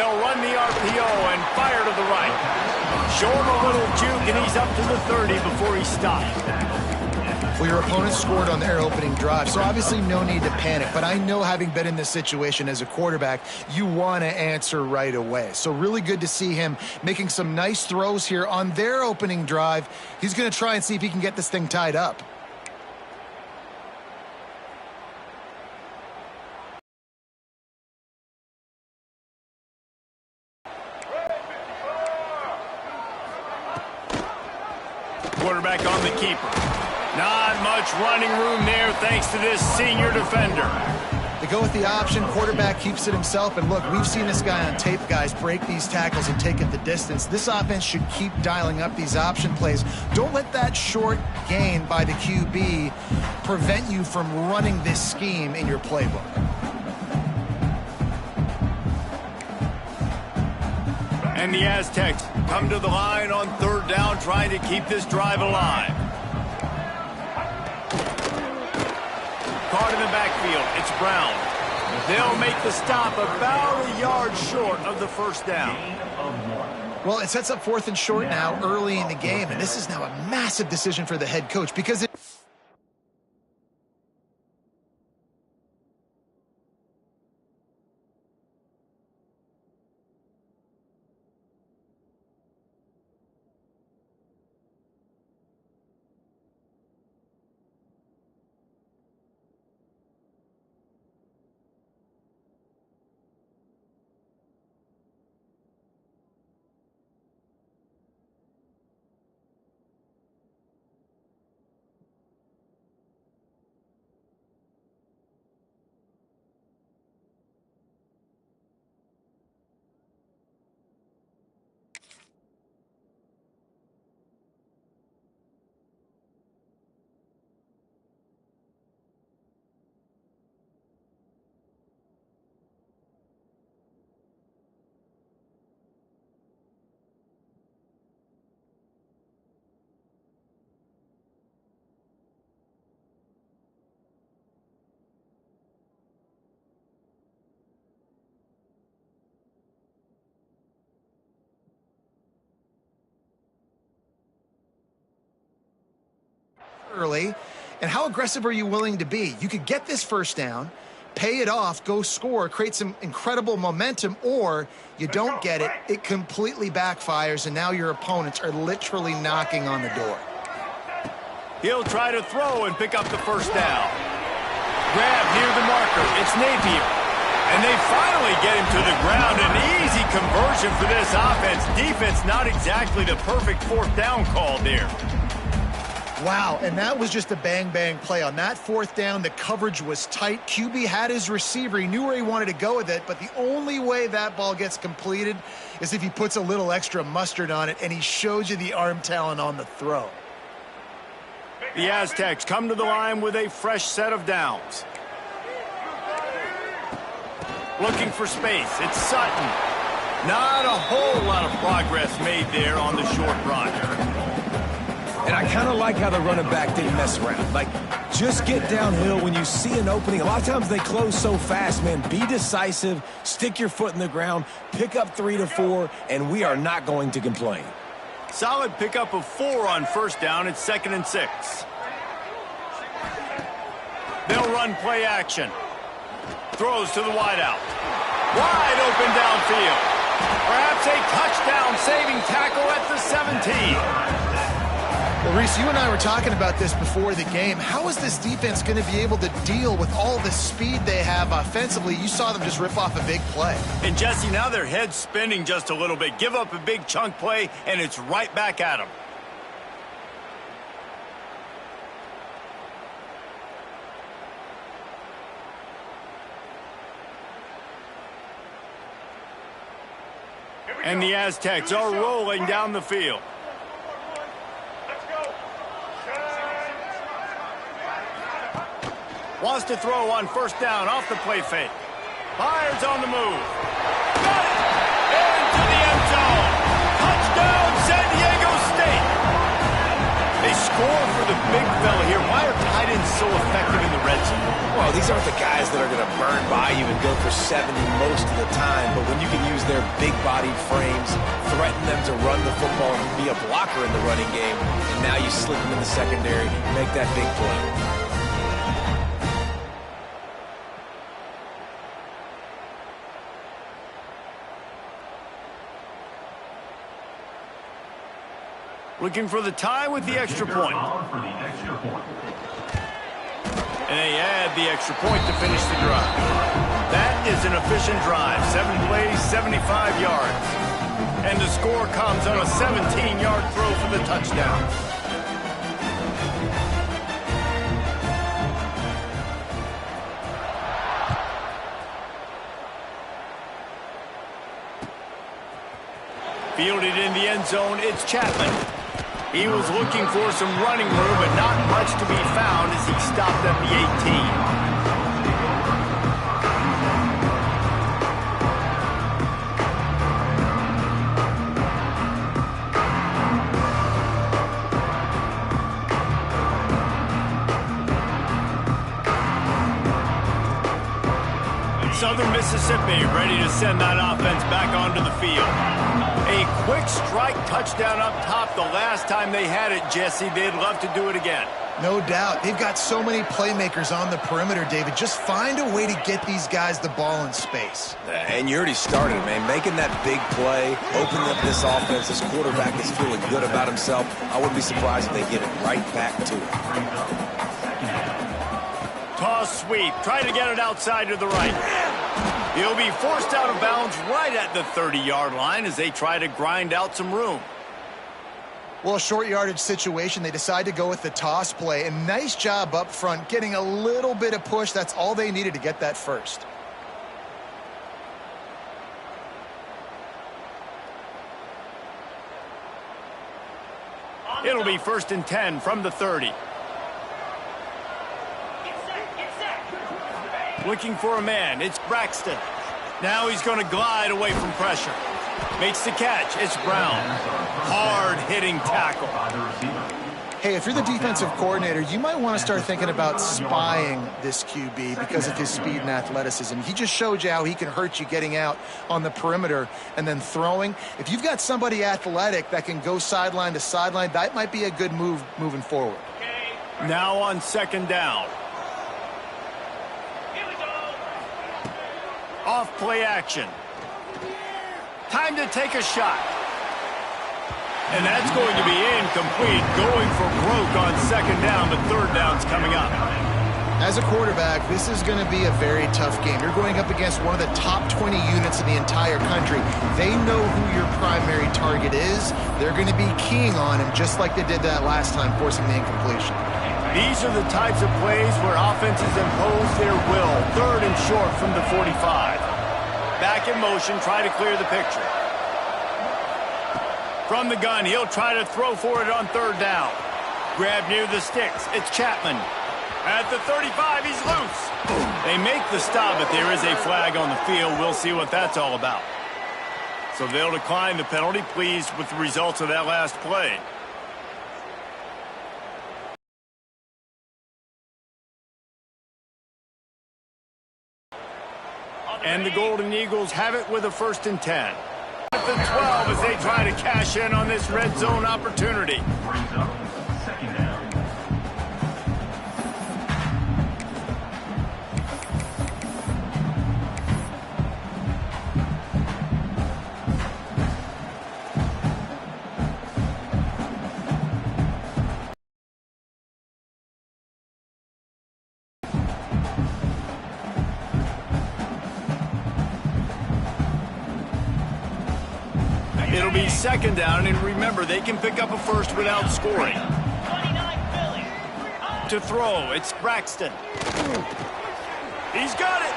They'll run the RPO and fire to the right. Show him a little juke, and he's up to the 30 before he stops. Well, your opponent scored on their opening drive, so obviously no need to panic. But I know, having been in this situation as a quarterback, you want to answer right away. So really good to see him making some nice throws here on their opening drive. He's going to try and see if he can get this thing tied up. Quarterback on the keeper. Not much running room there thanks to this senior defender. They go with the option. Quarterback keeps it himself. And look, we've seen this guy on tape, guys, break these tackles and take it the distance. This offense should keep dialing up these option plays. Don't let that short gain by the QB prevent you from running this scheme in your playbook. And the Aztecs come to the line on third down, trying to keep this drive alive. Caught in the backfield, it's Brown. They'll make the stop about a yard short of the first down. Well, it sets up 4th and short now early in the game, and this is now a massive decision for the head coach because early, and how aggressive are you willing to be? You could get this first down, pay it off, go score, create some incredible momentum, or you don't get it, it completely backfires, and now your opponents are literally knocking on the door. He'll try to throw and pick up the first down. Grab near the marker, it's Napier. And they finally get him to the ground. An easy conversion for this offense. Defense not exactly the perfect 4th down call there. Wow, and that was just a bang-bang play. On that 4th down, the coverage was tight. QB had his receiver. He knew where he wanted to go with it, but the only way that ball gets completed is if he puts a little extra mustard on it, and he shows you the arm talent on the throw. The Aztecs come to the line with a fresh set of downs. Looking for space, it's Sutton. Not a whole lot of progress made there on the short run. And I kind of like how the running back didn't mess around. Like, just get downhill when you see an opening. A lot of times they close so fast, man. Be decisive, stick your foot in the ground, pick up 3 to 4, and we are not going to complain. Solid pickup of 4 on first down. It's 2nd and 6. They'll run play action. Throws to the wideout. Wide open downfield. Perhaps a touchdown-saving tackle at the 17. Well, Reese, you and I were talking about this before the game. How is this defense going to be able to deal with all the speed they have offensively? You saw them just rip off a big play. And, Jesse, now their head's spinning just a little bit. Give up a big chunk play, and it's right back at them. And the Aztecs are rolling down the field. Wants to throw on first down off the play fake. Fires on the move. Got it! Into the end zone. Touchdown, San Diego State. They score for the big fella here. Why are tight ends so effective in the red zone? Well, these aren't the guys that are going to burn by you and go for 70 most of the time, but when you can use their big-bodied frames, threaten them to run the football and be a blocker in the running game, and now you slip them in the secondary, make that big play. Looking for the tie with the extra point. And they add the extra point to finish the drive. That is an efficient drive. 7 plays, 75 yards. And the score comes on a 17-yard throw for the touchdown. Fielded in the end zone, it's Chapman. He was looking for some running room, but not much to be found as he stopped at the 18. Southern Mississippi ready to send that offense back onto the field. A quick strike touchdown up top the last time they had it, Jesse. They'd love to do it again. No doubt. They've got so many playmakers on the perimeter, David. Just find a way to get these guys the ball in space. And you already started, man. Making that big play, opening up this offense. This quarterback is feeling good about himself. I wouldn't be surprised if they give it right back to him. Toss sweep. Try to get it outside to the right. He'll be forced out of bounds right at the 30-yard line as they try to grind out some room. Well, a short yardage situation, they decide to go with the toss play. And nice job up front, getting a little bit of push. That's all they needed to get that first. It'll be 1st and 10 from the 30. Looking for a man. It's Braxton. Now he's going to glide away from pressure. Makes the catch. It's Brown. Hard-hitting tackle. Hey, if you're the defensive coordinator, you might want to start thinking about spying this QB because of his speed and athleticism. He just showed you how he can hurt you getting out on the perimeter and then throwing. If you've got somebody athletic that can go sideline to sideline, that might be a good move moving forward. Now on 2nd down. Off play action. Time to take a shot. And that's going to be incomplete. Going for broke on 2nd down, but 3rd down's coming up. As a quarterback, this is going to be a very tough game. You're going up against one of the top 20 units in the entire country. They know who your primary target is. They're going to be keying on him just like they did that last time, forcing the incompletion. These are the types of plays where offenses impose their will. 3rd and short from the 45. Back in motion, try to clear the picture. From the gun, he'll try to throw for it on 3rd down. Grab near the sticks. It's Chapman. At the 35, he's loose. They make the stop, but there is a flag on the field. We'll see what that's all about. So they'll decline the penalty. Pleased with the results of that last play. And the Golden Eagles have it with a 1st and 10. At the 12 as they try to cash in on this red zone opportunity. It'll be 2nd down, and remember, they can pick up a first without scoring. To throw, it's Braxton. He's got it,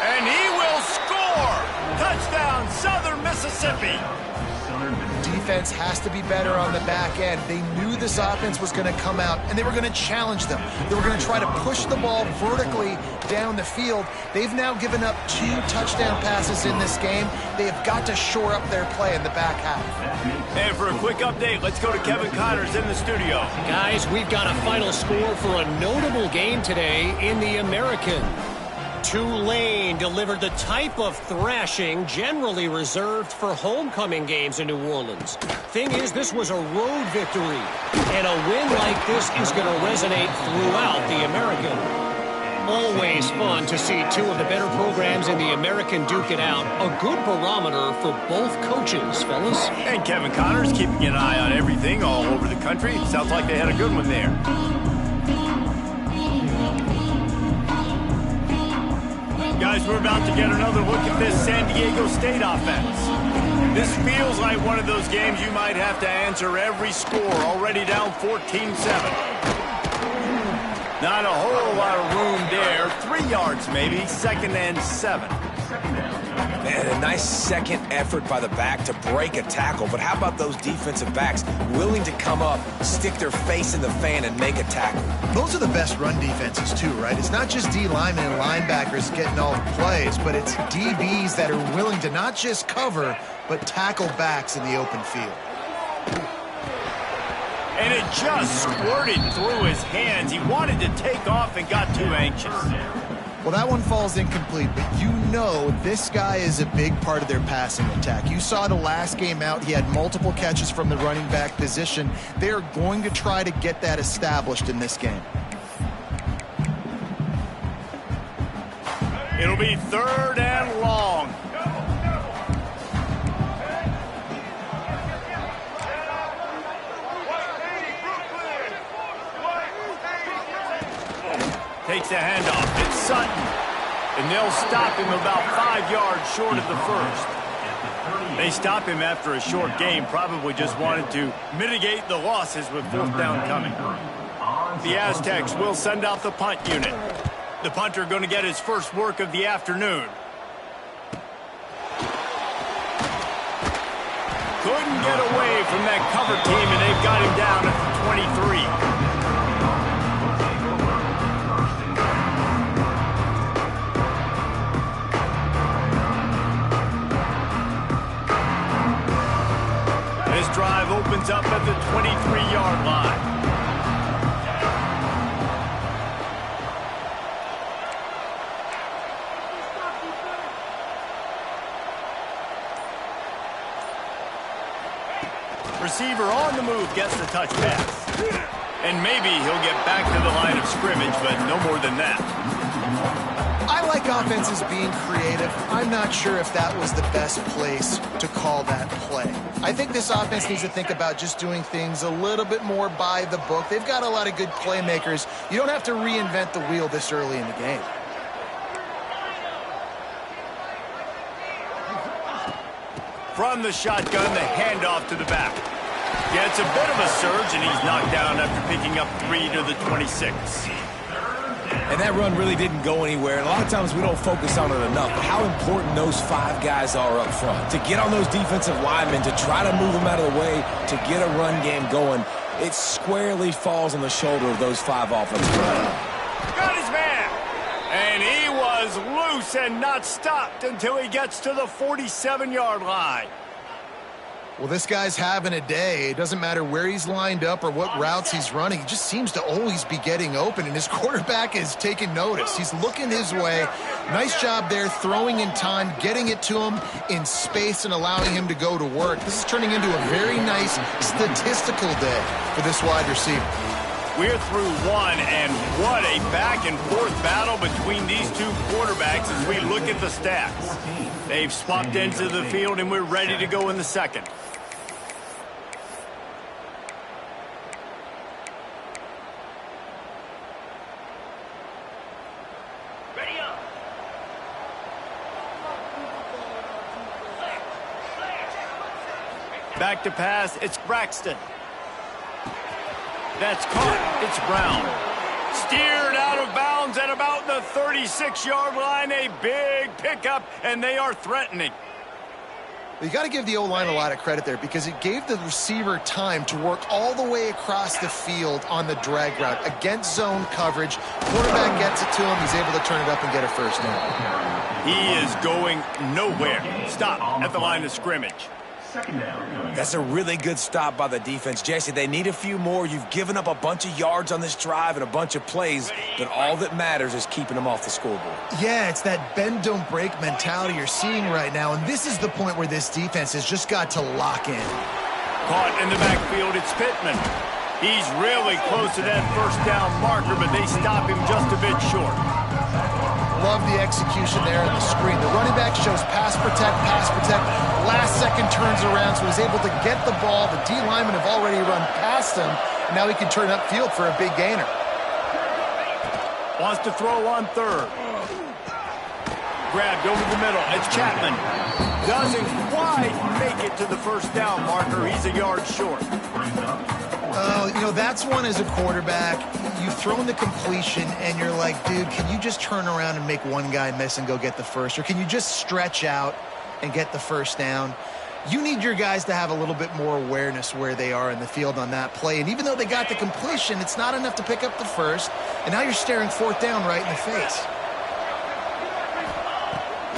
and he will score! Touchdown, Southern Mississippi! defense has to be better on the back end. They knew this offense was going to come out, and they were going to challenge them. They were going to try to push the ball vertically down the field. They've now given up 2 touchdown passes in this game. They have got to shore up their play in the back half. And for a quick update, let's go to Kevin Connors in the studio. Guys, we've got a final score for a notable game today in the American. Tulane delivered the type of thrashing generally reserved for homecoming games in New Orleans. Thing is, this was a road victory, and a win like this is going to resonate throughout the American. Always fun to see 2 of the better programs in the American duke it out. A good barometer for both coaches, fellas. And Kevin Connors keeping an eye on everything all over the country. Sounds like they had a good one there. Guys, we're about to get another look at this San Diego State offense. This feels like one of those games you might have to answer every score, already down 14-7. Not a whole lot of room there. 3 yards maybe, 2nd and 7. Man, a nice second effort by the back to break a tackle. But how about those defensive backs willing to come up, stick their face in the fan, and make a tackle? Those are the best run defenses too, right? It's not just D linemen and linebackers getting all the plays, but it's DBs that are willing to not just cover, but tackle backs in the open field. And it just squirted through his hands. He wanted to take off and got too anxious. Well, that one falls incomplete, but you know this guy is a big part of their passing attack. You saw the last game out, he had multiple catches from the running back position. They are going to try to get that established in this game. It'll be 3rd and long. Takes a handoff. It's Sutton. And they'll stop him about 5 yards short of the first. They stop him after a short game, probably just wanted to mitigate the losses with 4th down coming. The Aztecs will send out the punt unit. The punter going to get his first work of the afternoon. Couldn't get away from that cover team, and they've got him down at the 23. Drive opens up at the 23-yard line. Receiver on the move gets the touch pass. And maybe he'll get back to the line of scrimmage, but no more than that. I like offenses being creative. I'm not sure if that was the best place to call that play. I think this offense needs to think about just doing things a little bit more by the book. They've got a lot of good playmakers. You don't have to reinvent the wheel this early in the game. From the shotgun, the handoff to the back. Yeah, it's a bit of a surge, and he's knocked down after picking up 3 to the 26. And that run really didn't go anywhere. And a lot of times we don't focus on it enough. But how important those 5 guys are up front. To get on those defensive linemen, to try to move them out of the way, to get a run game going, it squarely falls on the shoulder of those 5 offensive players. Got his man! And he was loose and not stopped until he gets to the 47-yard line. Well, this guy's having a day. It doesn't matter where he's lined up or what routes he's running. He just seems to always be getting open, and his quarterback is taking notice. He's looking his way. Nice job there, throwing in time, getting it to him in space and allowing him to go to work. This is turning into a very nice statistical day for this wide receiver. We're through one, and what a back-and-forth battle between these 2 quarterbacks as we look at the stats. They've swapped into the field, and we're ready to go in the second. Ready up. Back to pass, it's Braxton. That's caught. It's Brown. Steered out of bounds at about the 36-yard line. A big pickup, and they are threatening. You got to give the O-line a lot of credit there because it gave the receiver time to work all the way across the field on the drag route against zone coverage. Quarterback gets it to him. He's able to turn it up and get a first down. He is going nowhere. Stop at the line of scrimmage. That's a really good stop by the defense. Jesse, they need a few more. You've given up a bunch of yards on this drive and a bunch of plays, but all that matters is keeping them off the scoreboard. Yeah, it's that bend, don't break mentality you're seeing right now, and this is the point where this defense has just got to lock in. Caught in the backfield, it's Pittman. He's really close to that first down marker, but they stop him just a bit short. Love the execution there on the screen. The running back shows pass protect, last second turns around, so he's able to get the ball. The D linemen have already run past him, and now he can turn upfield for a big gainer. Wants to throw on third. Grabbed over the middle. It's Chapman. Doesn't quite make it to the first down marker. He's a yard short. You know, that's one as a quarterback. You've thrown the completion, and you're like, dude, can you just turn around and make one guy miss and go get the first? Or can you just stretch out and get the first down? You need your guys to have a little bit more awareness where they are in the field on that play. And even though they got the completion, it's not enough to pick up the first. And now you're staring fourth down right in the face.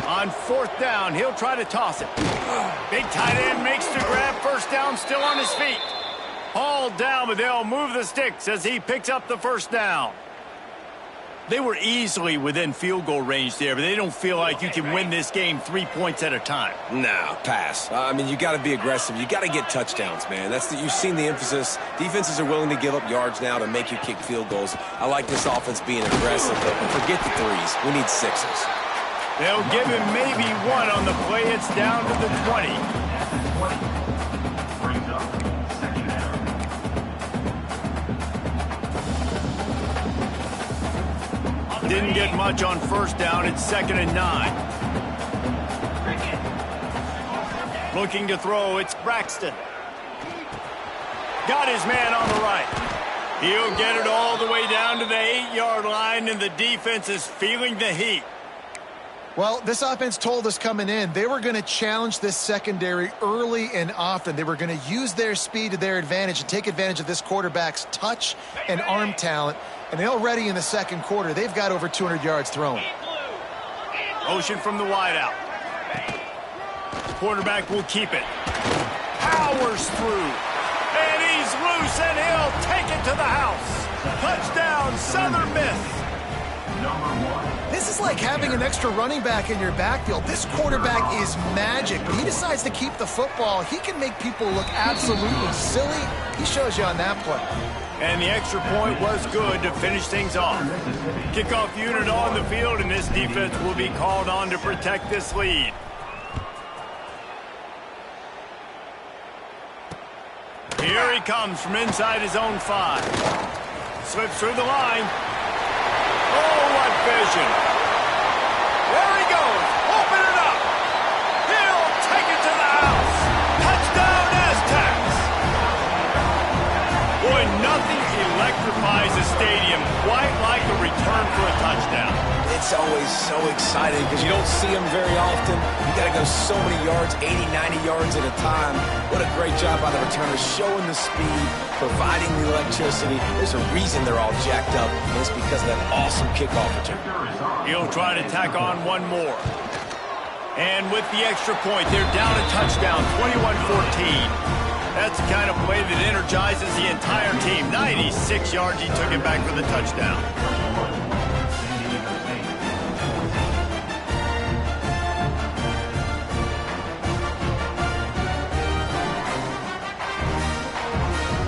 On fourth down, he'll try to toss it. Big tight end makes the grab. First down, still on his feet. Hauled down, but they'll move the sticks as he picks up the first down. They were easily within field goal range there, but they don't feel like you can win this game 3 points at a time. Nah, pass. I mean, you got to be aggressive. You got to get touchdowns, man. You've seen the emphasis. Defenses are willing to give up yards now to make you kick field goals. I like this offense being aggressive, but forget the threes. We need sixes. They'll give him maybe one on the play. It's down to the 20. Didn't get much on first down. It's 2nd and 9. Looking to throw. It's Braxton. Got his man on the right. He'll get it all the way down to the 8-yard line, and the defense is feeling the heat. Well, this offense told us coming in they were going to challenge this secondary early and often. They were going to use their speed to their advantage and take advantage of this quarterback's touch and arm talent. And already in the second quarter, they've got over 200 yards thrown. Motion from the wideout. Quarterback will keep it. Powers through. And he's loose, and he'll take it to the house. Touchdown, Southern Miss. This is like having an extra running back in your backfield. This quarterback is magic, but he decides to keep the football. He can make people look absolutely silly. He shows you on that play. And the extra point was good to finish things off. Kickoff unit on the field, and this defense will be called on to protect this lead. Here he comes from inside his own 5. Slips through the line. Oh, what vision. There he goes. Open it up. He'll take it to the house. Touchdown, Aztecs. Boy, nothing electrifies a stadium quite like a return for a touchdown. It's always so exciting because you don't see them very often. You got to go so many yards, 80, 90 yards at a time. What a great job by the returners, showing the speed, providing the electricity. There's a reason they're all jacked up, and it's because of that awesome kickoff return. He'll try to tack on one more. And with the extra point, they're down a touchdown, 21-14. That's the kind of play that energizes the entire team. 96 yards, he took it back for the touchdown.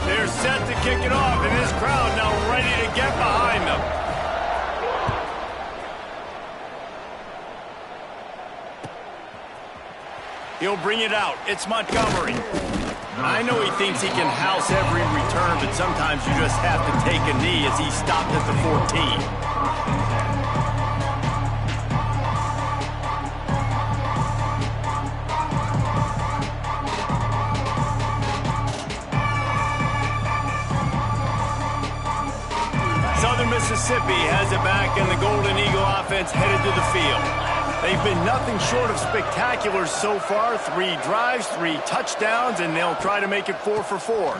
They're set to kick it off, and this crowd now ready to get behind them. He'll bring it out. It's Montgomery. I know he thinks he can house every return, but sometimes you just have to take a knee as he stopped at the 14. Southern Mississippi has it back, and the Golden Eagle offense headed to the field. They've been nothing short of spectacular so far. 3 drives, 3 touchdowns, and they'll try to make it 4 for 4.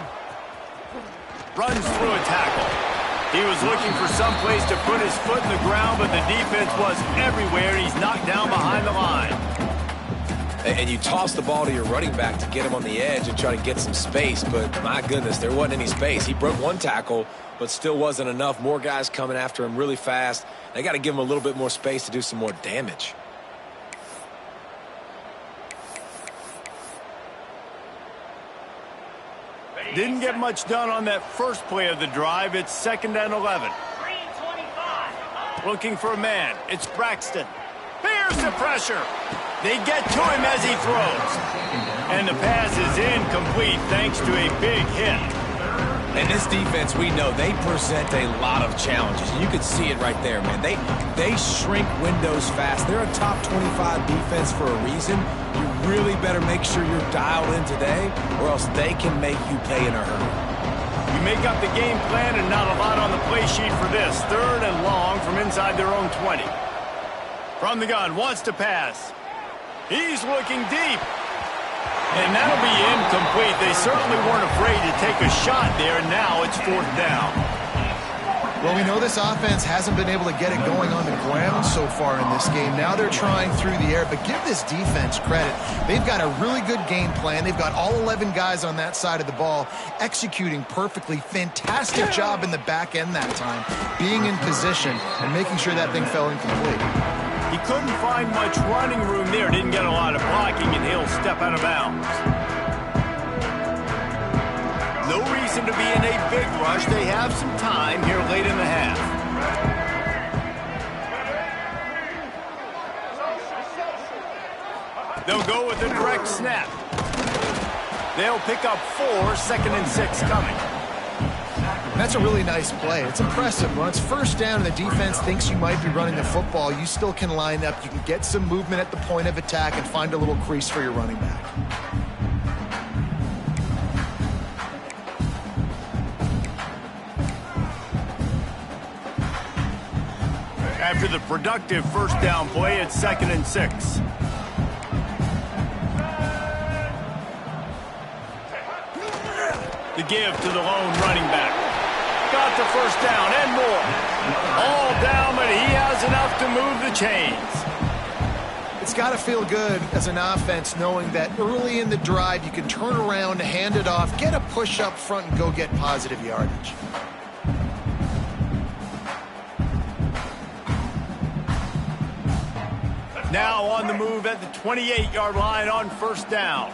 Runs through a tackle. He was looking for some place to put his foot in the ground, but the defense was everywhere. He's knocked down behind the line. And you toss the ball to your running back to get him on the edge and try to get some space, but my goodness, there wasn't any space. He broke 1 tackle, but still wasn't enough. More guys coming after him really fast. They got to give him a little bit more space to do some more damage. Didn't get much done on that first play of the drive. It's 2nd and 11. Looking for a man. It's Braxton. Here's the pressure. They get to him as he throws. And the pass is incomplete thanks to a big hit. And this defense, we know, they present a lot of challenges. You can see it right there, man. They shrink windows fast. They're a top 25 defense for a reason. You really better make sure you're dialed in today, or else they can make you pay in a hurry. You make up the game plan and not a lot on the play sheet for this. 3rd and long from inside their own 20. From the gun, wants to pass. He's looking deep. And that'll be incomplete. They certainly weren't afraid to take a shot there, and now it's 4th down. Well, we know this offense hasn't been able to get it going on the ground so far in this game. Now they're trying through the air, but give this defense credit. They've got a really good game plan. They've got all 11 guys on that side of the ball executing perfectly. Fantastic job in the back end that time, being in position and making sure that thing fell incomplete. He couldn't find much running room there. Didn't get a lot of blocking, and he'll step out of bounds. No reason to be in a big rush. They have some time here late in the half. They'll go with a direct snap. They'll pick up 4, 2nd and 6 coming. That's a really nice play. It's impressive. When it's 1st down and the defense thinks you might be running the football, you still can line up. You can get some movement at the point of attack and find a little crease for your running back. After the productive 1st down play, it's 2nd and 6. The give to the lone running back. Got the 1st down and more. All down, but he has enough to move the chains. It's got to feel good as an offense knowing that early in the drive you can turn around, hand it off, get a push up front, and go get positive yardage. Now on the move at the 28-yard line on 1st down.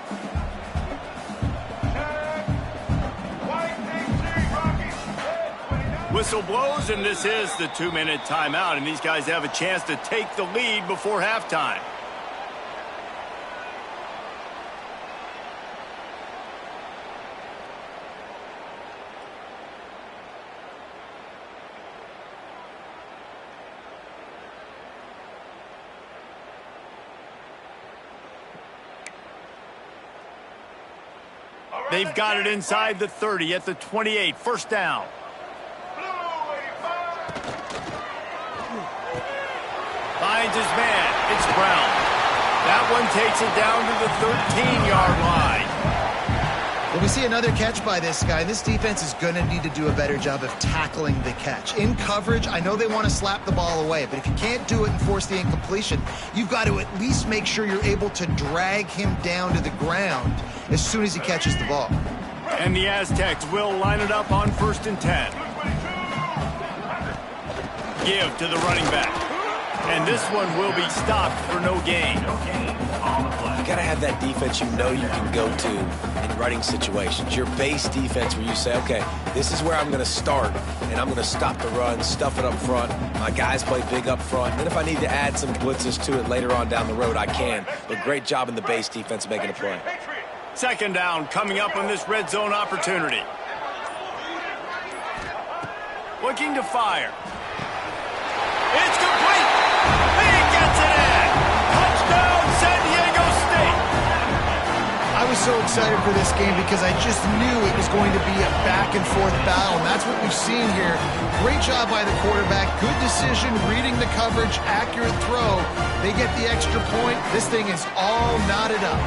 Whistle blows, and this is the 2-minute timeout, and these guys have a chance to take the lead before halftime. They've got it inside the 30 at the 28, 1st down. Finds his man. It's Brown. That one takes it down to the 13-yard line. Well, we see another catch by this guy. This defense is going to need to do a better job of tackling the catch. In coverage, I know they want to slap the ball away, but if you can't do it and force the incompletion, you've got to at least make sure you're able to drag him down to the ground as soon as he catches the ball. And the Aztecs will line it up on 1st and 10. Give to the running back. And this one will be stopped for no gain. You got to have that defense you know you can go to in running situations. Your base defense where you say, okay, this is where I'm going to start, and I'm going to stop the run, stuff it up front. My guys play big up front. And if I need to add some blitzes to it later on down the road, I can. But great job in the base defense making a play. 2nd down coming up on this red zone opportunity. Looking to fire. It's complete. He gets it in. Touchdown, San Diego State. I was so excited for this game because I just knew it was going to be a back-and-forth battle, and that's what we've seen here. Great job by the quarterback, good decision, reading the coverage, accurate throw. They get the extra point. This thing is all knotted up.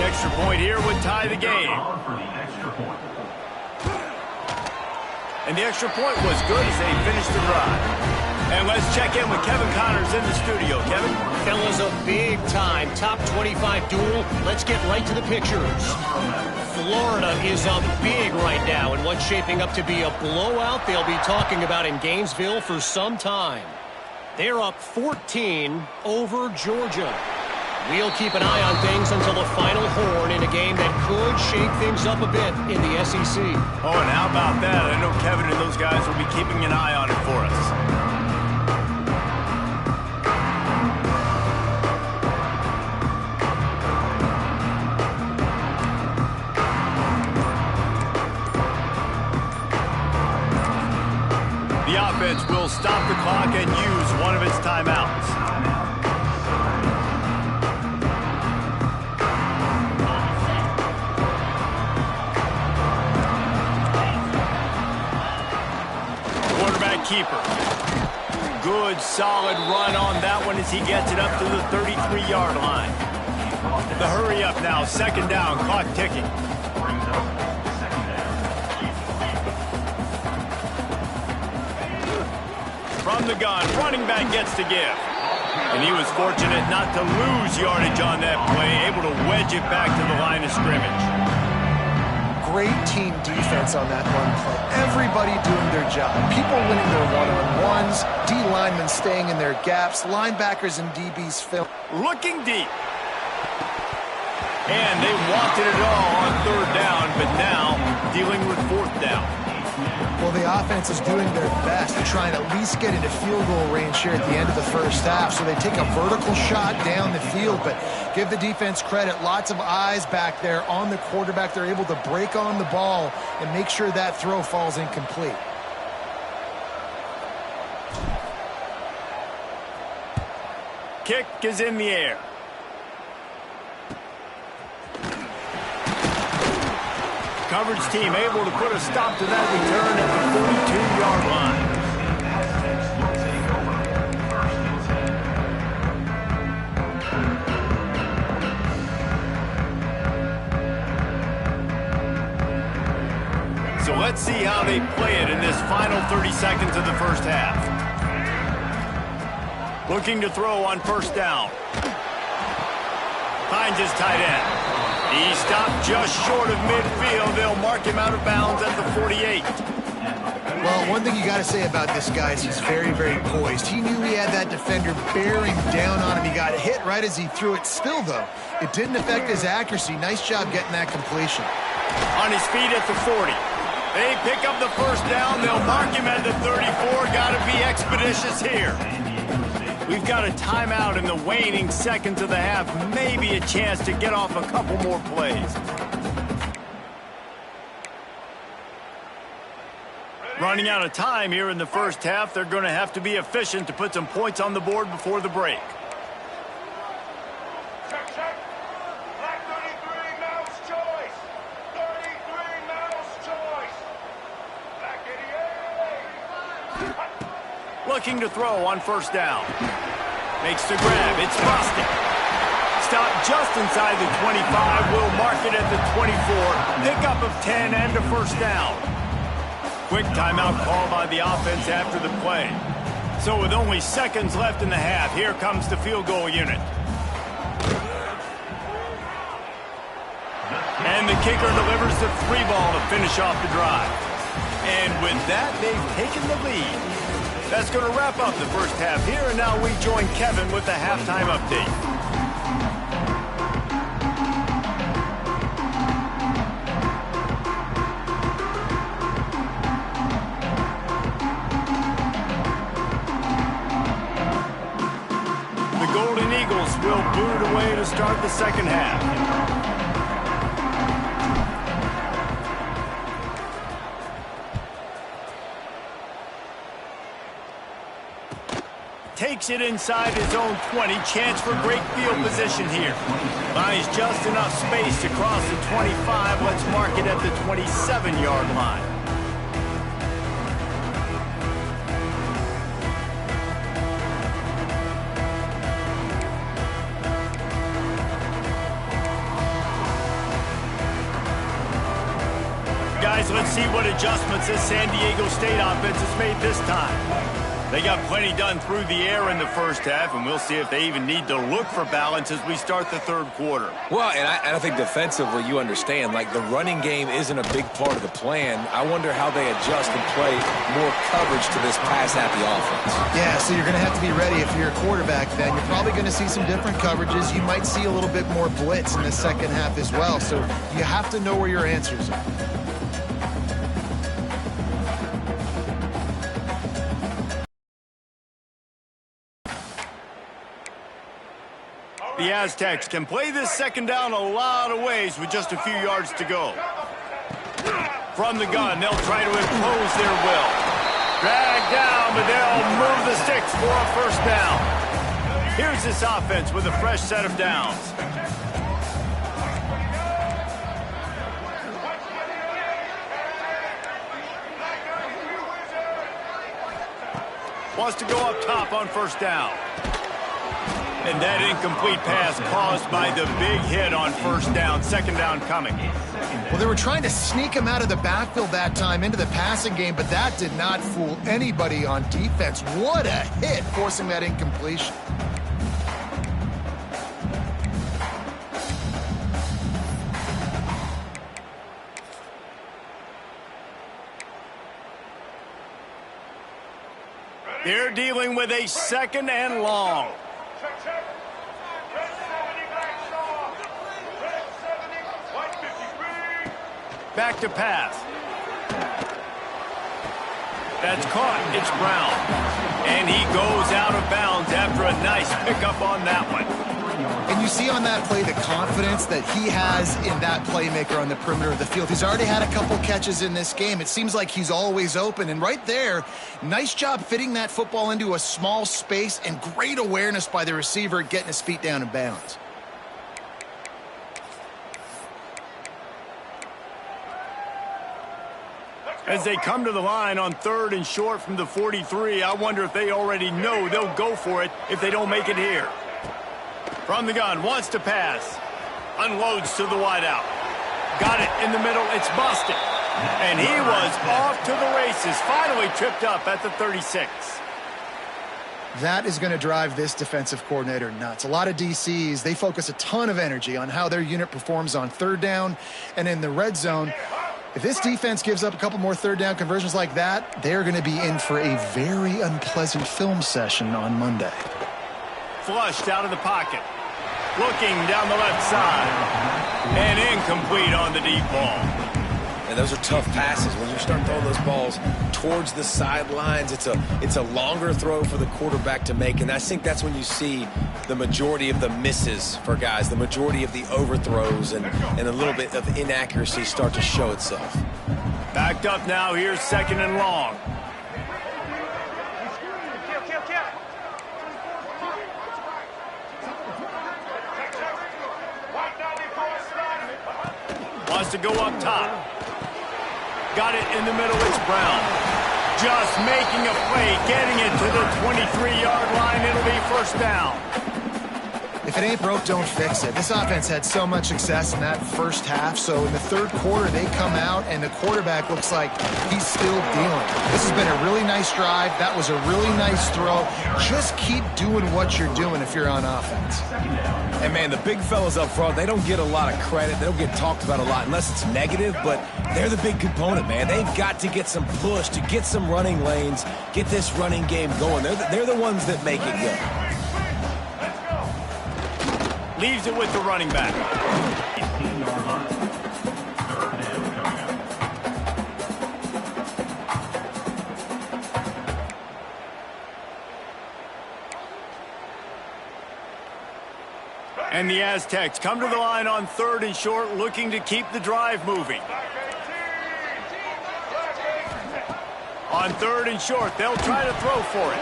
The extra point here would tie the game. And the extra point was good as they finished the drive. And let's check in with Kevin Connors in the studio. Kevin? Fellas, a big-time top 25 duel. Let's get right to the pictures. Florida is up big right now in what's shaping up to be a blowout they'll be talking about in Gainesville for some time. They're up 14 over Georgia. We'll keep an eye on things until the final horn in a game that could shake things up a bit in the SEC. Oh, and how about that? I know Kevin and those guys will be keeping an eye on it for us. The offense will stop the clock and use one of its timeouts. Keeper. Good, solid run on that one as he gets it up to the 33-yard line. The hurry up now, second down, clock ticking. From the gun, running back gets to give. And he was fortunate not to lose yardage on that play, able to wedge it back to the line of scrimmage. Great team defense on that run play. Everybody doing their job. People winning their one-on-ones, D linemen staying in their gaps, linebackers and DBs fill. Looking deep. And they wanted it all on third down, but now dealing with fourth down. Well, the offense is doing their best to try and at least get into field goal range here at the end of the first half. So they take a vertical shot down the field, but give the defense credit. Lots of eyes back there on the quarterback. They're able to break on the ball and make sure that throw falls incomplete. Kick is in the air. Coverage team able to put a stop to that return at the 42-yard line. So let's see how they play it in this final 30 seconds of the first half. Looking to throw on first down. Finds his tight end. He stopped just short of midfield. They'll mark him out of bounds at the 48. Well, one thing you got to say about this guy is he's very, very poised. He knew he had that defender bearing down on him. He got hit right as he threw it. Still, though, it didn't affect his accuracy. Nice job getting that completion. On his feet at the 40. They pick up the first down. They'll mark him at the 34. Got to be expeditious here. We've got a timeout in the waning seconds of the half. Maybe a chance to get off a couple more plays. Running out of time here in the first half. They're going to have to be efficient to put some points on the board before the break. Check, check. Black 33, mouse choice. 33, mouse choice. Black 88. Looking to throw on first down. Makes the grab. It's busted. Stopped just inside the 25. Will mark it at the 24. Pickup of 10 and a first down. Quick timeout call by the offense after the play. So with only seconds left in the half, here comes the field goal unit. And the kicker delivers the free ball to finish off the drive. And with that, they've taken the lead. That's going to wrap up the first half here, and now we join Kevin with the halftime update. The Golden Eagles will boot it away to start the second half. takes it inside his own 20. Chance for great field position here. Finds just enough space to cross the 25. Let's mark it at the 27-yard line. Guys, let's see what adjustments this San Diego State offense has made this time. They got plenty done through the air in the first half, and we'll see if they even need to look for balance as we start the third quarter. Well, and I think defensively, you understand, like the running game isn't a big part of the plan. I wonder how they adjust and play more coverage to this pass-happy offense. Yeah, so you're going to have to be ready if you're a quarterback then. You're probably going to see some different coverages. You might see a little bit more blitz in the second half as well, so you have to know where your answers are. The Aztecs can play this second down a lot of ways with just a few yards to go. From the gun, they'll try to impose their will. Drag down, but they'll move the sticks for a first down. Here's this offense with a fresh set of downs. Wants to go up top on first down. And that incomplete pass caused by the big hit on first down. Second down coming. Well, they were trying to sneak him out of the backfield that time into the passing game, but that did not fool anybody on defense. What a hit, forcing that incompletion. They're dealing with a second and long. Back to pass. That's caught. It's Brown. And he goes out of bounds after a nice pickup on that one. And you see on that play the confidence that he has in that playmaker on the perimeter of the field. He's already had a couple catches in this game. It seems like he's always open. And right there, nice job fitting that football into a small space and great awareness by the receiver getting his feet down in bounds. As they come to the line on third and short from the 43, I wonder if they already know they'll go for it if they don't make it here. From the gun, wants to pass. Unloads to the wideout. Got it in the middle. It's busted. And he was off to the races. Finally tripped up at the 36. That is going to drive this defensive coordinator nuts. A lot of DCs, they focus a ton of energy on how their unit performs on third down and in the red zone. If this defense gives up a couple more third down conversions like that, they're going to be in for a very unpleasant film session on Monday. Flushed out of the pocket. Looking down the left side. And incomplete on the deep ball. And those are tough passes. When you start throwing those balls towards the sidelines, it's a longer throw for the quarterback to make. And I think that's when you see the majority of the misses for guys, the majority of the overthrows and a little bit of inaccuracy start to show itself. Backed up now. Here's second and long. Wants to go up top. Got it in the middle. It's Brown. Just making a play, getting it to the 23-yard line. It'll be first down. If it ain't broke, don't fix it. This offense had so much success in that first half, so in the third quarter, they come out, and the quarterback looks like he's still dealing. This has been a really nice drive. That was a really nice throw. Just keep doing what you're doing if you're on offense. And, man, the big fellas up front, they don't get a lot of credit. They don't get talked about a lot unless it's negative, but they're the big component, man. They've got to get some push, to get some running lanes, get this running game going. They're the ones that make it go. Leaves it with the running back. And the Aztecs come to the line on third and short, looking to keep the drive moving. On 3rd and short, they'll try to throw for it.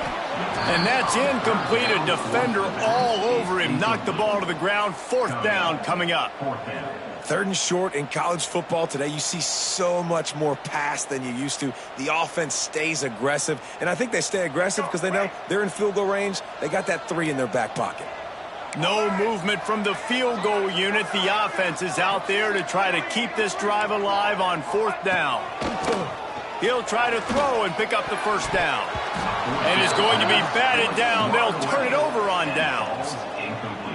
And that's incomplete. A defender all over him. Knocked the ball to the ground. 4th down coming up. 3rd and short in college football today, you see so much more pass than you used to. The offense stays aggressive, and I think they stay aggressive because they know they're in field goal range. They got that 3 in their back pocket. No movement from the field goal unit. The offense is out there to try to keep this drive alive on 4th down. He'll try to throw and pick up the 1st down. And is going to be batted down. They'll turn it over on downs.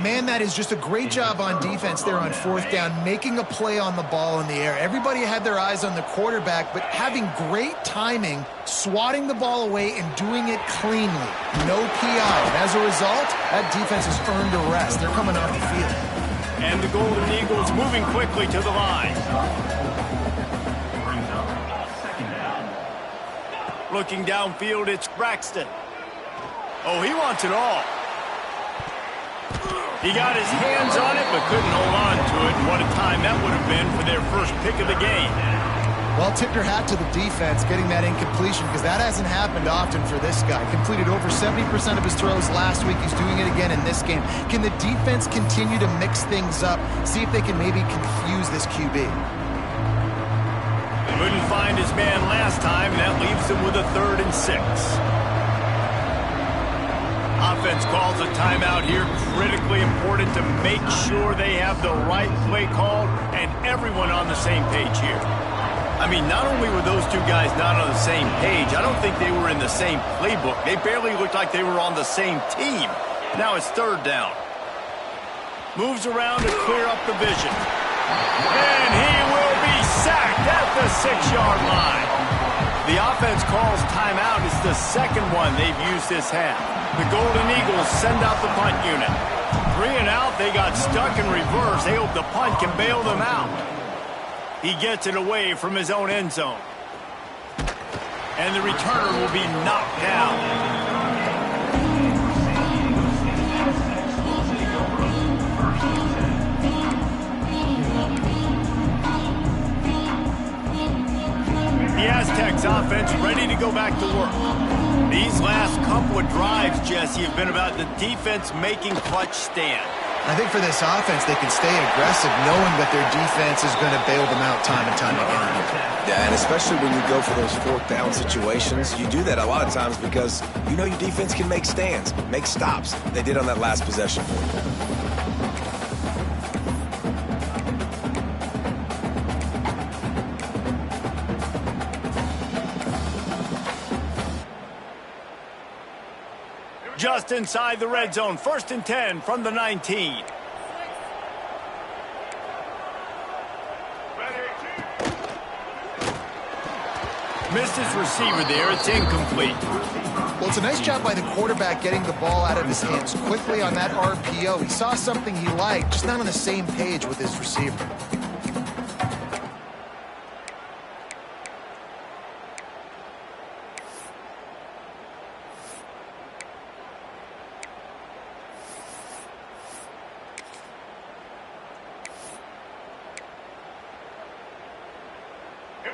Man, that is just a great job on defense there on 4th down, making a play on the ball in the air. Everybody had their eyes on the quarterback, but having great timing, swatting the ball away and doing it cleanly. No PI. And as a result, that defense has earned a rest. They're coming off the field. And the Golden Eagles moving quickly to the line. Looking downfield, it's Braxton. Oh, he wants it all. He got his hands on it, but couldn't hold on to it. And what a time that would have been for their first pick of the game. Well, tip your hat to the defense getting that incompletion because that hasn't happened often for this guy. Completed over 70% of his throws last week. He's doing it again in this game. Can the defense continue to mix things up? See if they can maybe confuse this QB. Couldn't find his man last time. That leaves him with a 3rd and 6. Offense calls a timeout here. Critically important to make sure they have the right play called and everyone on the same page here. I mean, not only were those two guys not on the same page, I don't think they were in the same playbook. They barely looked like they were on the same team. Now it's 3rd down. Moves around to clear up the vision. And he will be sacked at the 6-yard line. The offense calls timeout. It's the 2nd one they've used this half. The Golden Eagles send out the punt unit. 3 and out, they got stuck in reverse. They hope the punt can bail them out. He gets it away from his own end zone. And the returner will be knocked down. The Aztecs offense ready to go back to work. These last couple of drives, Jesse, have been about the defense making clutch stand. I think for this offense, they can stay aggressive knowing that their defense is going to bail them out time and time again. Yeah, and especially when you go for those 4th down situations, you do that a lot of times because you know your defense can make stands, make stops. They did on that last possession for you. Just inside the red zone. 1st and 10 from the 19. Missed his receiver there. It's incomplete. Well, it's a nice job by the quarterback getting the ball out of his hands quickly on that RPO. He saw something he liked, just not on the same page with his receiver.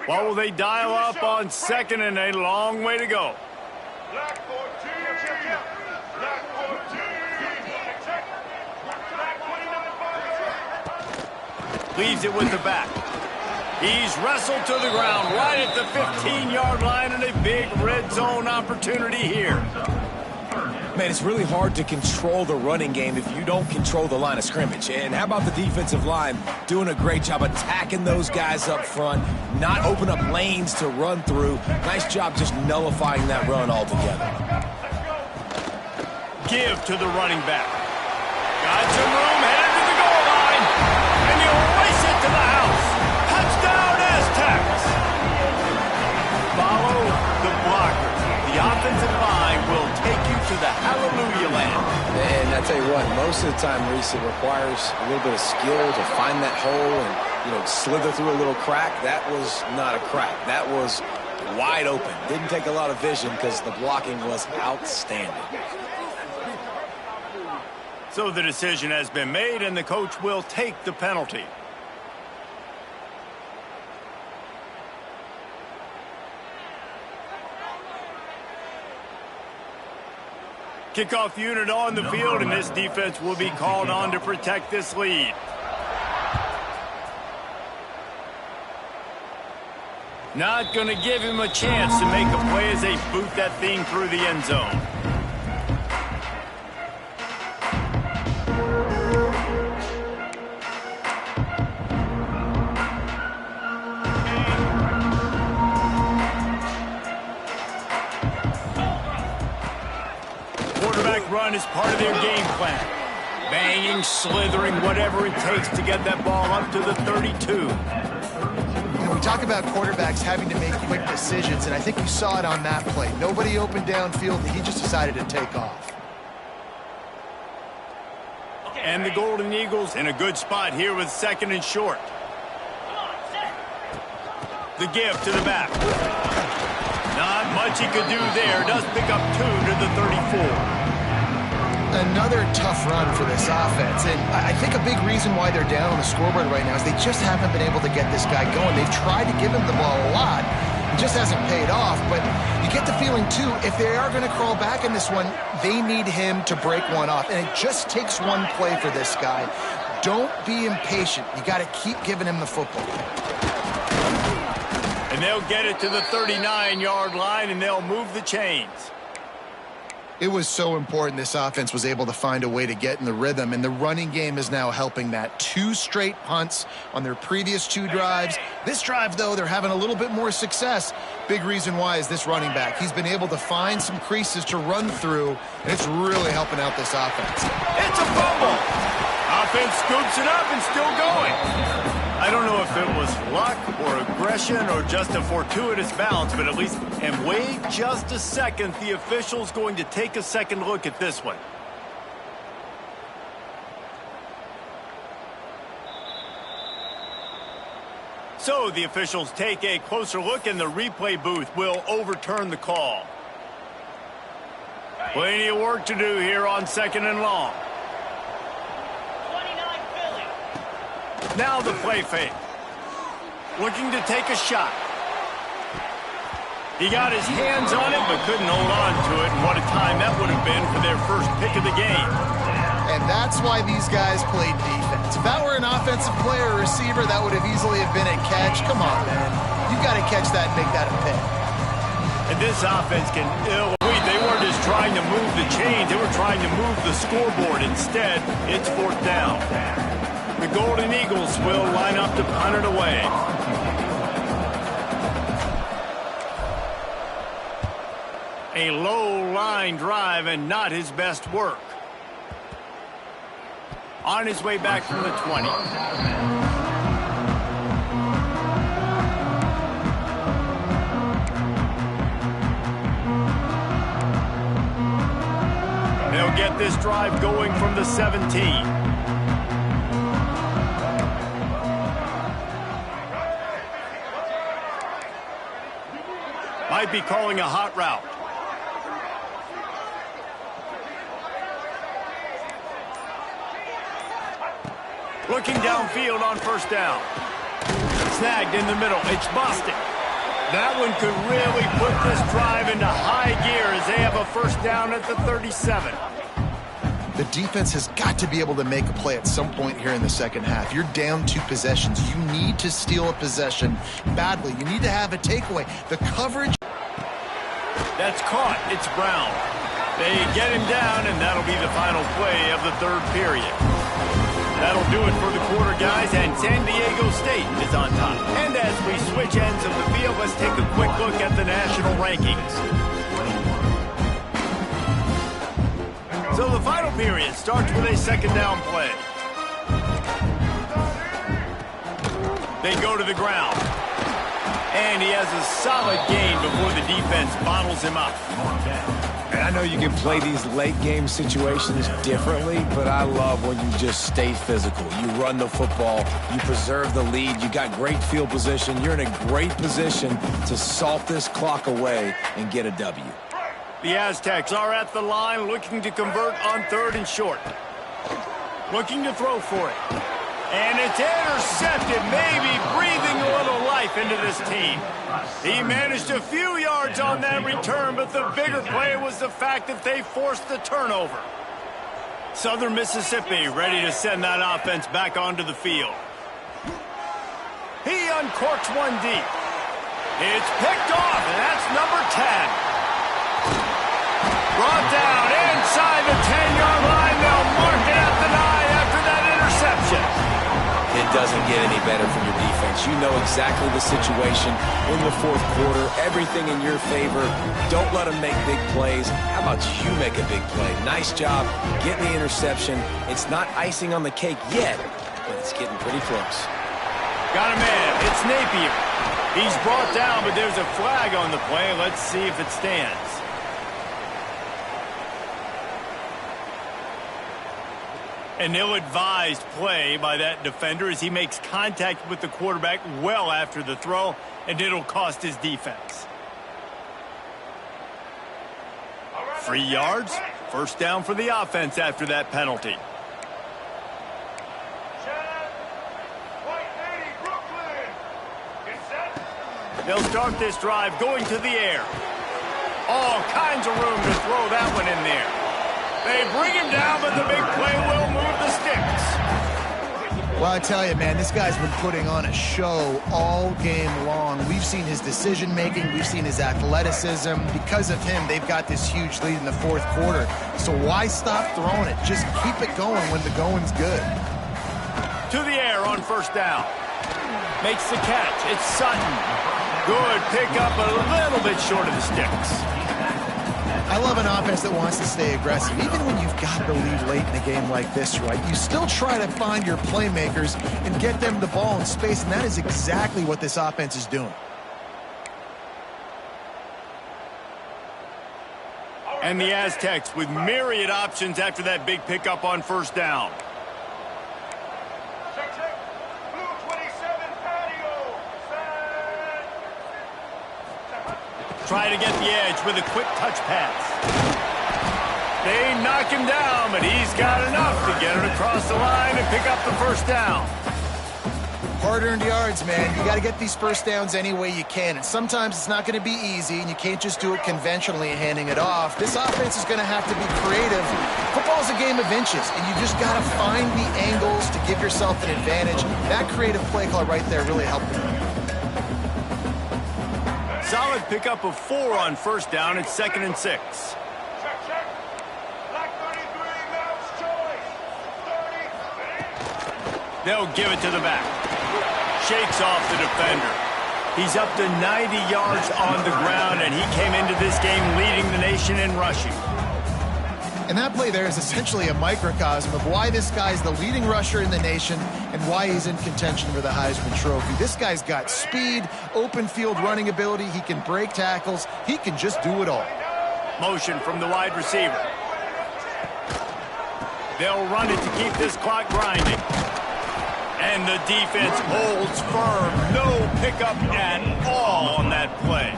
What will they dial up on 2nd and a long way to go? Black 14. Black 14. Black 20, number 5. Leaves it with the back. He's wrestled to the ground right at the 15-yard line and a big red zone opportunity here. Man, it's really hard to control the running game if you don't control the line of scrimmage. And how about the defensive line doing a great job attacking those guys up front, not open up lanes to run through. Nice job just nullifying that run altogether. Give to the running back. Got some room, headed to the goal line. And he'll race it to the house. Touchdown, Aztecs. Follow the blockers. The offensive line will take you to the hallelujah land. And I tell you what, most of the time, Reese, it requires a little bit of skill to find that hole and, slither through a little crack. That was not a crack. That was wide open. Didn't take a lot of vision because the blocking was outstanding. So the decision has been made, and the coach will take the penalty. Kickoff unit on the field, and this defense will be called on to protect this lead. Not going to give him a chance to make a play as they boot that thing through the end zone. Quarterback run is part of their game plan. Banging, slithering, whatever it takes to get that ball up to the 32. We talk about quarterbacks having to make quick decisions, and I think you saw it on that play. Nobody opened downfield, and he just decided to take off. And the Golden Eagles in a good spot here with 2nd and short. The give to the back. Not much he could do there. Does pick up 2 to the 34. Another tough run for this offense, and I think a big reason why they're down on the scoreboard right now is they just haven't been able to get this guy going. They've tried to give him the ball a lot. It just hasn't paid off, but you get the feeling, too, if they are going to crawl back in this one, they need him to break one off, and it just takes one play for this guy. Don't be impatient. You got to keep giving him the football. And they'll get it to the 39-yard line, and they'll move the chains. It was so important this offense was able to find a way to get in the rhythm, and the running game is now helping that. 2 straight punts on their previous 2 drives. This drive, though, they're having a little bit more success. Big reason why is this running back. He's been able to find some creases to run through, and it's really helping out this offense. It's a fumble. Offense scoops it up and still going. I don't know if it was luck or aggression or just a fortuitous bounce, but at least, and wait just a second, the official's going to take a second look at this one. So the officials take a closer look, and the replay booth will overturn the call. Plenty of work to do here on 2nd and long. Now the play fake. Looking to take a shot. He got his hands on it, but couldn't hold on to it. And what a time that would have been for their first pick of the game. And that's why these guys played defense. If that were an offensive player or receiver, that would have easily have been a catch. Come on, man. You got to catch that and make that a pick. And this offense can they weren't just trying to move the chains. They were trying to move the scoreboard. Instead, it's 4th down. The Golden Eagles will line up to punt it away. A low line drive and not his best work. On his way back from the 20. They'll get this drive going from the 17. Might be calling a hot route. Looking downfield on 1st down. Snagged in the middle. It's busted. That one could really put this drive into high gear as they have a 1st down at the 37. The defense has got to be able to make a play at some point here in the second half. You're down 2 possessions. You need to steal a possession badly. You need to have a takeaway. The coverage. That's caught. It's Brown. They get him down, and that'll be the final play of the 3rd period. That'll do it for the quarter, guys, and San Diego State is on top. And as we switch ends of the field, let's take a quick look at the national rankings. So the final period starts with a 2nd down play. They go to the ground. And he has a solid gain before the defense bottles him up. And I know you can play these late game situations differently, but I love when you just stay physical. You run the football, you preserve the lead, you got great field position, you're in a great position to salt this clock away and get a W. The Aztecs are at the line looking to convert on 3rd and short. Looking to throw for it. And it's intercepted, maybe breathing a little life into this team. He managed a few yards on that return, but the bigger play was the fact that they forced the turnover. Southern Mississippi ready to send that offense back onto the field. He uncorks one deep. It's picked off, and that's number 10. Brought down inside the 10-yard line. They'll mark it at the 9 after that interception. It doesn't get any better from your defense. You know exactly the situation in the fourth quarter. Everything in your favor. Don't let them make big plays. How about you make a big play? Nice job getting the interception. It's not icing on the cake yet, but it's getting pretty close. Got a man. It's Napier. He's brought down, but there's a flag on the play. Let's see if it stands. An ill-advised play by that defender as he makes contact with the quarterback well after the throw, and it'll cost his defense. 3 yards, first down for the offense after that penalty. They'll start this drive going to the air. All kinds of room to throw that one in there. They bring him down, but the big play will move the sticks. Well, I tell you, man, this guy's been putting on a show all game long. We've seen his decision-making. We've seen his athleticism. Because of him, they've got this huge lead in the fourth quarter. So why stop throwing it? Just keep it going when the going's good. To the air on first down. Makes the catch. It's Sutton. Good pickup, a little bit short of the sticks. I love an offense that wants to stay aggressive. Even when you've got the lead late in a game like this, right, you still try to find your playmakers and get them the ball in space, and that is exactly what this offense is doing. And the Aztecs with myriad options after that big pickup on first down. Try to get the edge with a quick touch pass. They knock him down, but he's got enough to get it across the line and pick up the first down. Hard-earned yards, man. You got to get these first downs any way you can. And sometimes it's not going to be easy, and you can't just do it conventionally and handing it off. This offense is going to have to be creative. Football's a game of inches, and you just got to find the angles to give yourself an advantage. That creative play call right there really helped them. Solid pickup of 4 on first down. It's 2nd and 6. They'll give it to the back. Shakes off the defender. He's up to 90 yards on the ground, and he came into this game leading the nation in rushing. And that play there is essentially a microcosm of why this guy's the leading rusher in the nation and why he's in contention for the Heisman Trophy. This guy's got speed, open field running ability. He can break tackles. He can just do it all. Motion from the wide receiver. They'll run it to keep this clock grinding. And the defense holds firm. No pickup at all on that play.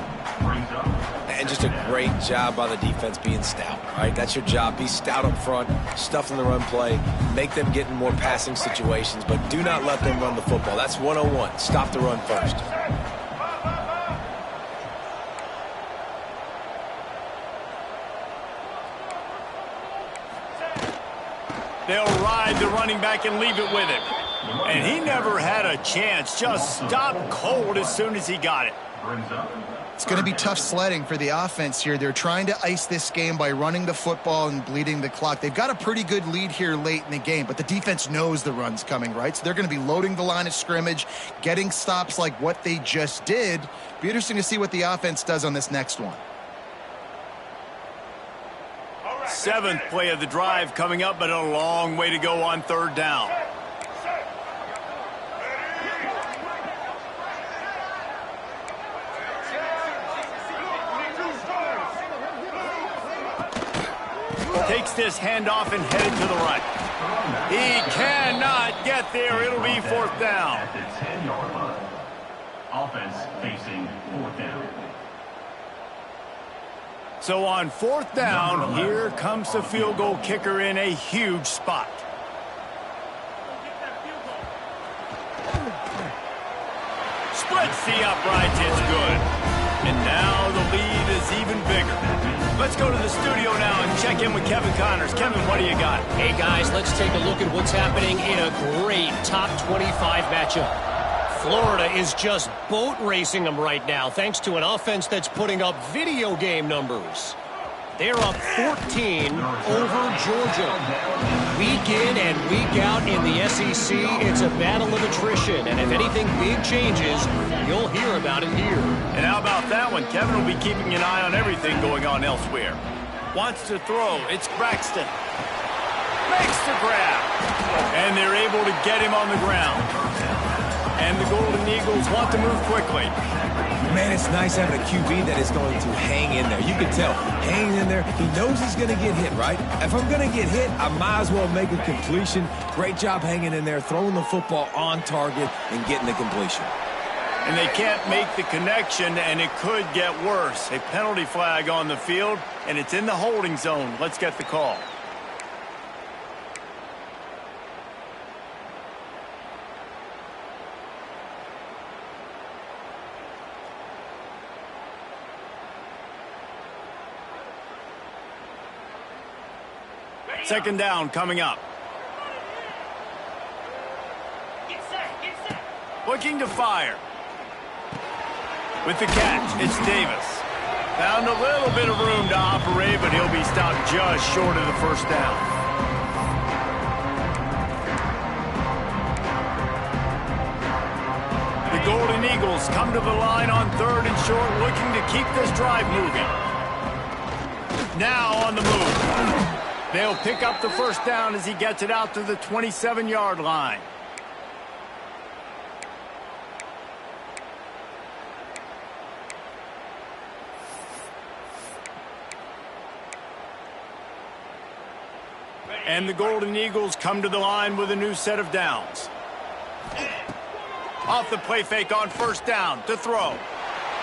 And just a great job by the defense being stout, right? That's your job. Be stout up front, stuff in the run play, make them get in more passing situations, but do not let them run the football. That's 101. Stop the run first. They'll ride the running back and leave it with him. And he never had a chance. Just stopped cold as soon as he got it. It's going to be tough sledding for the offense here. They're trying to ice this game by running the football and bleeding the clock. They've got a pretty good lead here late in the game, but the defense knows the run's coming, right? So they're going to be loading the line of scrimmage, getting stops like what they just did. Be interesting to see what the offense does on this next one. 7th play of the drive coming up, but a long way to go on third down. Takes this handoff and headed to the right. He cannot get there. It'll be 4th down. At the 10-yard line. Offense facing 4th down. So on 4th down, here comes the field goal kicker in a huge spot. Splits the uprights. It's good. And now the lead is is even bigger. Let's go to the studio now and check in with Kevin Connors. Kevin, what do you got? Hey, guys, let's take a look at what's happening in a great top 25 matchup. Florida is just boat racing them right now, thanks to an offense that's putting up video game numbers. They're up 14 over Georgia. Week in and week out in the SEC, it's a battle of attrition. And if anything big changes, you'll hear about it here. And how about that one? Kevin will be keeping an eye on everything going on elsewhere. Wants to throw. It's Braxton. Makes the grab. And they're able to get him on the ground. And the Golden Eagles want to move quickly. Man, it's nice having a QB that is going to hang in there. You can tell, hanging in there, he knows he's going to get hit, right? If I'm going to get hit, I might as well make a completion. Great job hanging in there, throwing the football on target and getting the completion. And they can't make the connection, and it could get worse. A penalty flag on the field, and it's in the holding zone. Let's get the call. Second down coming up. Looking to fire. With the catch, it's Davis. Found a little bit of room to operate, but he'll be stopped just short of the first down. The Golden Eagles come to the line on 3rd and short, looking to keep this drive moving. Now on the move. They'll pick up the first down as he gets it out to the 27-yard line. And the Golden Eagles come to the line with a new set of downs. Off the play fake on first down to throw.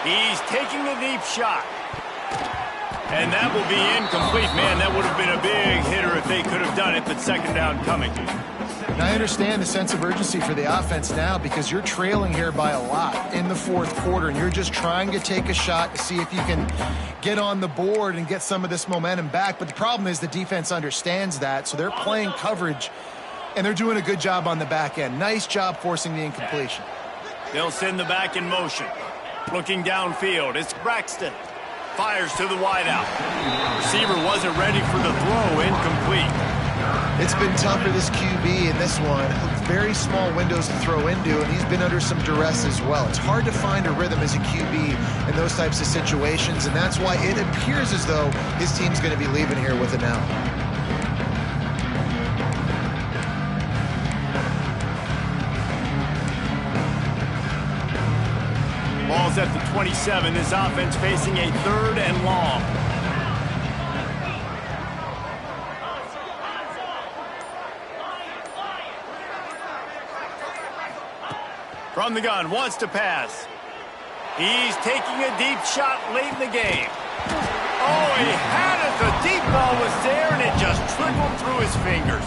He's taking a deep shot. And that will be incomplete. Man, that would have been a big hitter if they could have done it, but second down coming. Now, I understand the sense of urgency for the offense now because you're trailing here by a lot in the 4th quarter, and you're just trying to take a shot to see if you can get on the board and get some of this momentum back. But the problem is the defense understands that, so they're playing coverage, and they're doing a good job on the back end. Nice job forcing the incompletion. They'll send the back in motion. Looking downfield, it's Braxton. Fires to the wideout. Receiver wasn't ready for the throw, incomplete. It's been tough for this QB in this one. Very small windows to throw into, and he's been under some duress as well. It's hard to find a rhythm as a QB in those types of situations, and that's why it appears as though his team's going to be leaving here with an L. Ball's at the 27. This offense facing a 3rd and long. From the gun, wants to pass. He's taking a deep shot late in the game. Oh, he had it. The deep ball was there, and it just trickled through his fingers.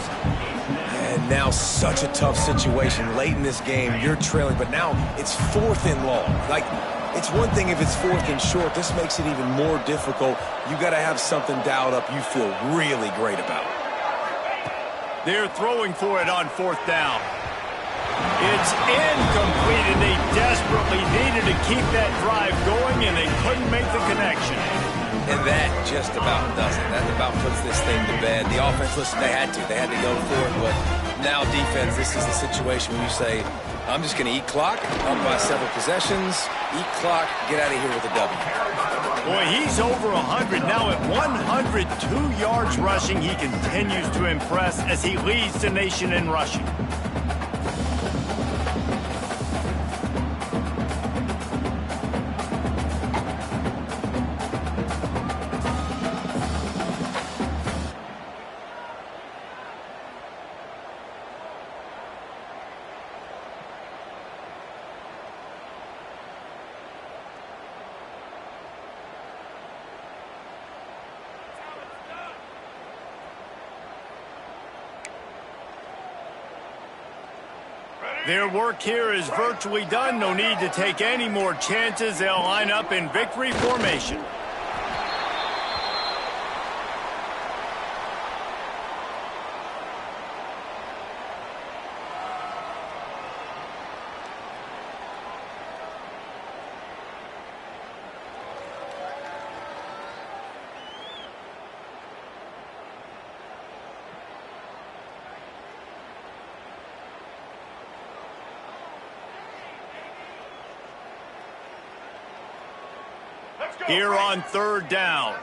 And now such a tough situation late in this game. You're trailing, but now it's 4th and long. Like, it's one thing if it's 4th and short. This makes it even more difficult. You got to have something dialed up you feel really great about. They're throwing for it on 4th down. It's incomplete, and they desperately needed to keep that drive going, and they couldn't make the connection. And that just about does it. That about puts this thing to bed. The offense, listen, they had to go for it, but now defense, this is the situation when you say, I'm just going to eat clock, up by several possessions, eat clock, get out of here with a W. Boy, he's over 100 now at 102 yards rushing. He continues to impress as he leads the nation in rushing. Their work here is virtually done. No need to take any more chances. They'll line up in victory formation. Here on third down.